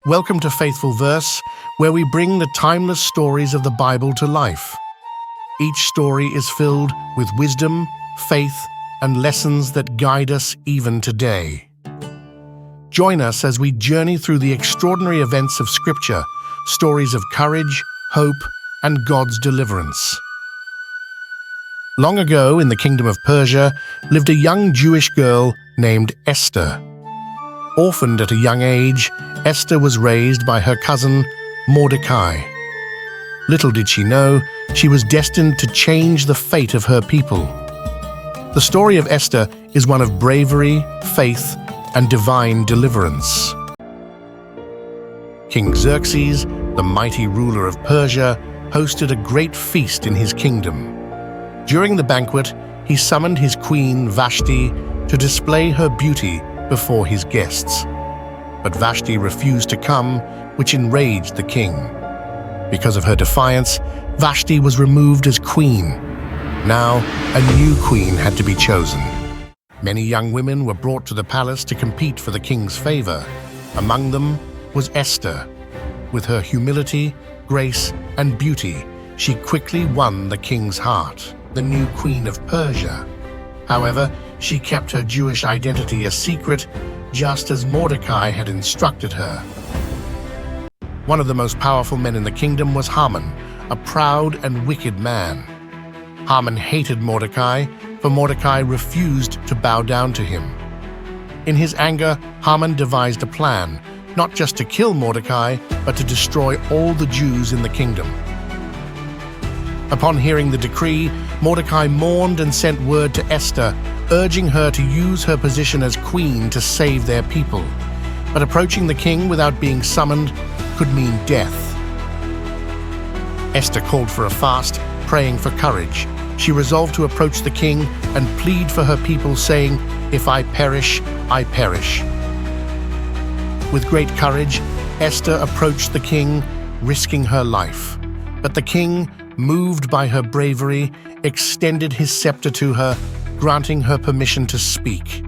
Welcome to Faithful Verse, where we bring the timeless stories of the Bible to life. Each story is filled with wisdom, faith, and lessons that guide us even today. Join us as we journey through the extraordinary events of Scripture, stories of courage, hope, and God's deliverance. Long ago, in the kingdom of Persia, lived a young Jewish girl named Esther. Orphaned at a young age, Esther was raised by her cousin, Mordecai. Little did she know, she was destined to change the fate of her people. The story of Esther is one of bravery, faith, and divine deliverance. King Xerxes, the mighty ruler of Persia, hosted a great feast in his kingdom. During the banquet, he summoned his queen Vashti to display her beauty before his guests. But Vashti refused to come, which enraged the king. Because of her defiance, Vashti was removed as queen. Now, a new queen had to be chosen. Many young women were brought to the palace to compete for the king's favor. Among them was Esther. With her humility, grace, and beauty, she quickly won the king's heart, the new queen of Persia. However, she kept her Jewish identity a secret, just as Mordecai had instructed her. One of the most powerful men in the kingdom was Haman, a proud and wicked man. Haman hated Mordecai, for Mordecai refused to bow down to him. In his anger, Haman devised a plan, not just to kill Mordecai, but to destroy all the Jews in the kingdom. Upon hearing the decree, Mordecai mourned and sent word to Esther, urging her to use her position as queen to save their people. But approaching the king without being summoned could mean death. Esther called for a fast, praying for courage. She resolved to approach the king and plead for her people, saying, "If I perish, I perish." With great courage, Esther approached the king, risking her life. But the king, moved by her bravery, extended his scepter to her, granting her permission to speak.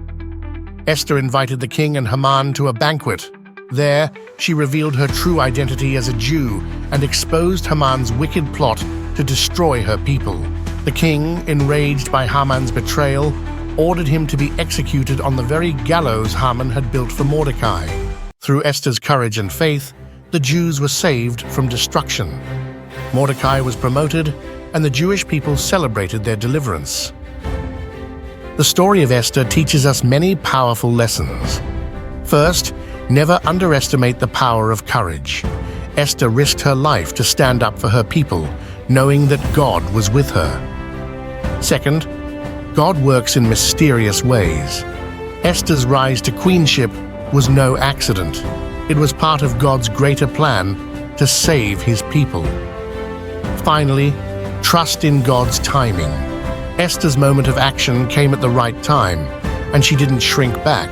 Esther invited the king and Haman to a banquet. There, she revealed her true identity as a Jew and exposed Haman's wicked plot to destroy her people. The king, enraged by Haman's betrayal, ordered him to be executed on the very gallows Haman had built for Mordecai. Through Esther's courage and faith, the Jews were saved from destruction. Mordecai was promoted, and the Jewish people celebrated their deliverance. The story of Esther teaches us many powerful lessons. First, never underestimate the power of courage. Esther risked her life to stand up for her people, knowing that God was with her. Second, God works in mysterious ways. Esther's rise to queenship was no accident. It was part of God's greater plan to save his people. Finally, trust in God's timing. Esther's moment of action came at the right time, and she didn't shrink back,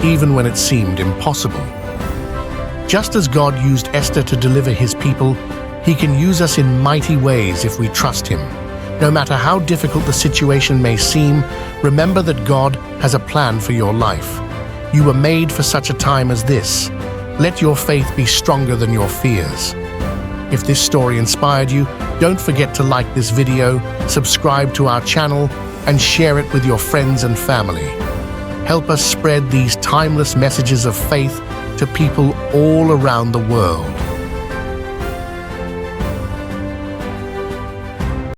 even when it seemed impossible. Just as God used Esther to deliver his people, he can use us in mighty ways if we trust him. No matter how difficult the situation may seem, remember that God has a plan for your life. You were made for such a time as this. Let your faith be stronger than your fears. If this story inspired you, don't forget to like this video, subscribe to our channel, and share it with your friends and family. Help us spread these timeless messages of faith to people all around the world.